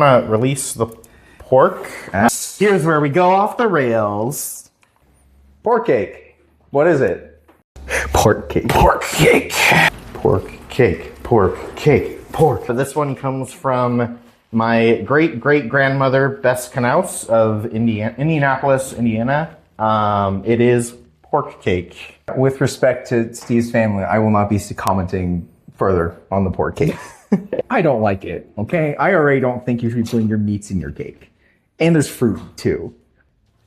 I'm gonna release the pork. Here's where we go off the rails. Pork cake. What is it? Pork cake. Pork cake. Pork cake. Pork cake. Pork. So this one comes from my great-great-grandmother, Bess Knauss of Indianapolis, Indiana. It is pork cake. With respect to Steve's family, I will not be commenting further on the pork cake. I don't like it, okay? I already don't think you should be putting your meats in your cake. And there's fruit, too.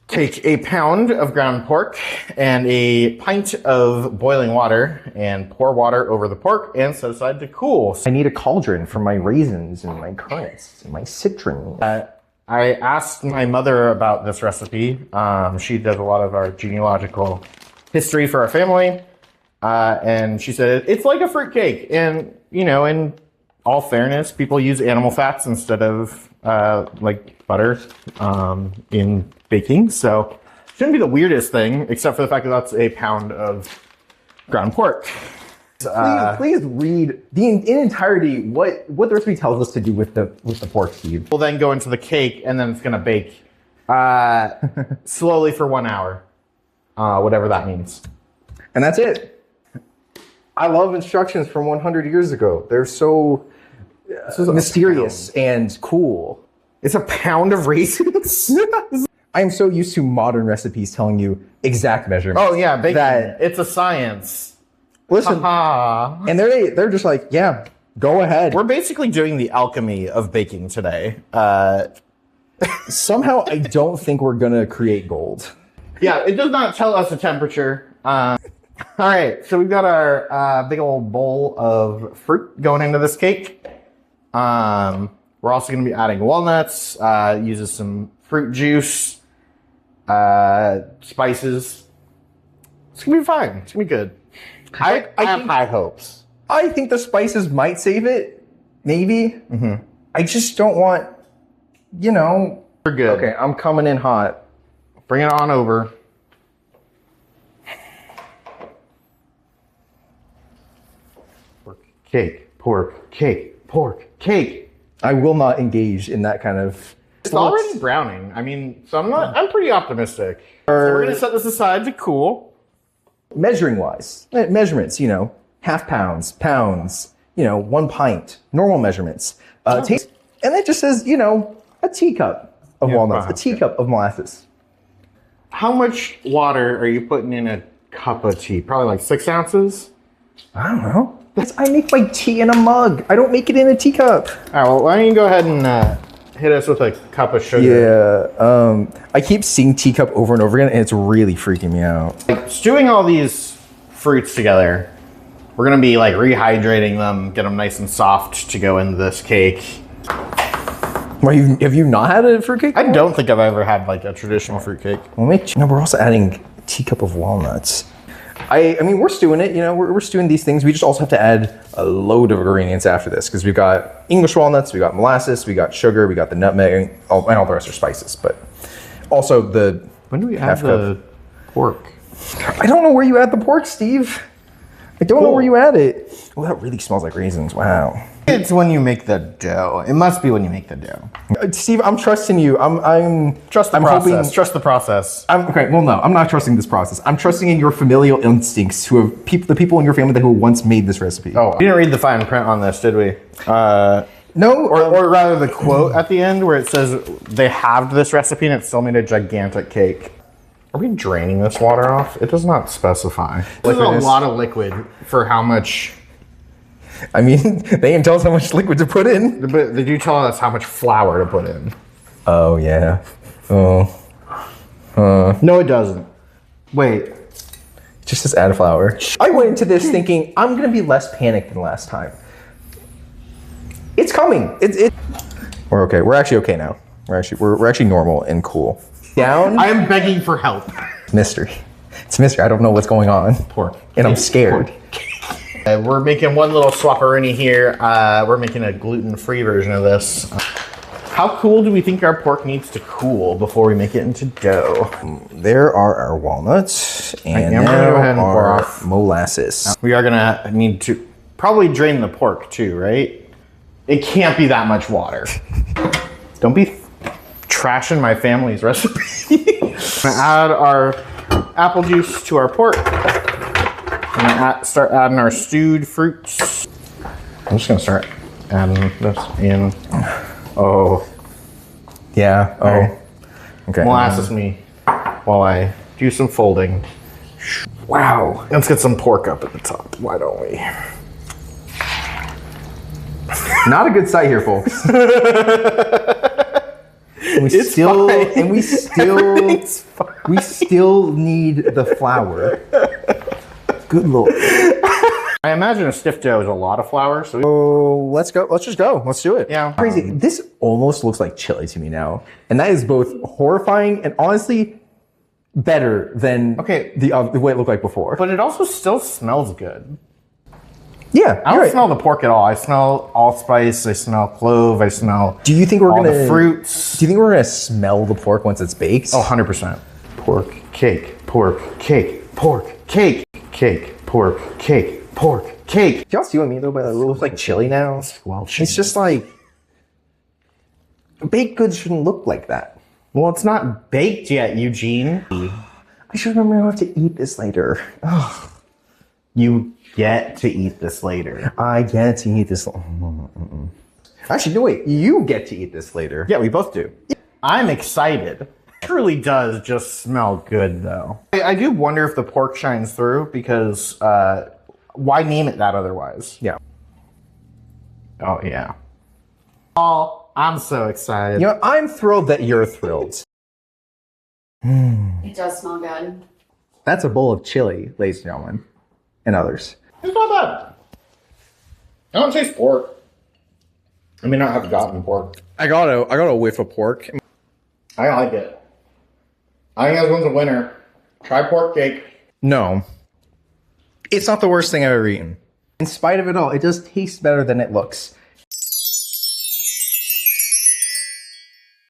Take a pound of ground pork and a pint of boiling water and pour water over the pork and set aside to cool. I need a cauldron for my raisins and my currants and my citron. I asked my mother about this recipe. She does a lot of our genealogical history for our family. And she said, it's like a fruit cake. And, you know, in all fairness, people use animal fats instead of like butter in baking. So shouldn't be the weirdest thing, except for the fact that that's a pound of ground pork. Please read in entirety what the recipe tells us to do with the pork, Steve. We'll then go into the cake, and then it's gonna bake slowly for 1 hour, whatever that means. And that's it. I love instructions from 100 years ago. They're so mysterious and cool. It's a pound of raisins? I am so used to modern recipes telling you exact measurements. Oh yeah, baking. It's a science. Listen, and they're just like, yeah, go ahead. We're basically doing the alchemy of baking today. Somehow, I don't think we're gonna create gold. Yeah, it does not tell us the temperature. All right, so we've got our big old bowl of fruit going into this cake. We're also going to be adding walnuts, uses some fruit juice, spices. It's going to be fine. It's going to be good. I have high hopes. I think the spices might save it. Maybe. Mm-hmm. I just don't want, you know. We're good. Okay, I'm coming in hot. Bring it on over. Pork cake, pork cake, pork cake. I will not engage in that kind of... It's already browning. I mean, so I'm pretty optimistic. So we're going to set this aside to cool. Measuring wise, measurements, you know, half pounds, pounds, you know, 1 pint, normal measurements. And it just says, you know, a teacup of walnuts, a teacup of molasses. How much water are you putting in a cup of tea? Probably like 6 ounces? I don't know. I make my tea in a mug. I don't make it in a teacup. All right, well, why don't you go ahead and hit us with a cup of sugar? Yeah, I keep seeing teacup over and over again, and it's really freaking me out. Like, stewing all these fruits together, we're gonna be like rehydrating them, get them nice and soft to go into this cake. Have you not had a fruit cake? I don't think I've ever had like a traditional fruit cake. No, we're also adding a teacup of walnuts. I mean, we're stewing it, you know, we're stewing these things. We just also have to add a load of ingredients after this because we've got English walnuts, we got molasses, we got sugar, we got the nutmeg, and all the rest are spices. But also the when do we add the pork? I don't know where you add the pork, Steve. I don't know where you add it. Oh, that really smells like raisins. Wow. It's when you make the dough. It must be when you make the dough. Steve, I'm trusting you. Trust the process. Trust the process. Okay, well, no, I'm not trusting this process. I'm trusting in your familial instincts who have the people in your family who once made this recipe. Oh, we didn't read the fine print on this, did we? No. Or rather the quote at the end where it says they halved this recipe and it still made a gigantic cake. Are we draining this water off? It does not specify. This is a lot of liquid for how much... I mean, they didn't tell us how much liquid to put in. But they do tell us how much flour to put in. Oh, yeah. No, it doesn't. Wait. It just says add flour. I went into this thinking, I'm going to be less panicked than last time. It's coming. We're okay. We're actually okay now. We're actually normal and cool. Down. I am begging for help. Mystery. It's a mystery. I don't know what's going on. Pork. And I'm scared. Pork. We're making one little swapperoonie here. We're making a gluten-free version of this. How cool do we think our pork needs to cool before we make it into dough? There are our walnuts, and there are our molasses. We are gonna need to probably drain the pork too, right? It can't be that much water. Don't be trashing my family's recipe. Gonna add our apple juice to our pork. I'm gonna start adding our stewed fruits. I'm just gonna start adding this in. Oh. Yeah. Oh. Right. Okay. Molasses me while I do some folding. Wow. Let's get some pork up at the top. Why don't we? Not a good sight here, folks. We It's still, fine. and we still, It's fine. we still need the flour. Good Lord. I imagine a stiff dough is a lot of flour, so Oh, let's go. Let's just go. Let's do it. Yeah. Crazy. This almost looks like chili to me now, and that is both horrifying and honestly better than the way it looked like before. but it also still smells good. Yeah, I don't smell the pork at all. I smell allspice. I smell clove. I smell. Do you think we're all gonna the fruits? Do you think we're gonna smell the pork once it's baked? Oh, 100%. Pork cake. Pork cake. Pork cake. Cake. Pork cake. Pork cake. Do y'all see what I mean though by the rules like chili now? Well, It's just like baked goods shouldn't look like that. well, it's not baked yet, Eugene. I should remember I have to eat this later. Ugh. You get to eat this later. I get to eat this. Actually, no wait. You get to eat this later. Yeah, we both do. I'm excited. It truly does just smell good, though. I do wonder if the pork shines through because why name it that otherwise? Yeah. Oh, yeah. Oh, I'm so excited. You know, I'm thrilled that you're thrilled. It does smell good. That's a bowl of chili, ladies and gentlemen, and others. It's not bad. I don't taste pork. I may not have gotten pork. I got a whiff of pork. I like it. I think this one's a winner. Try pork cake. No, it's not the worst thing I've ever eaten. In spite of it all, it does taste better than it looks.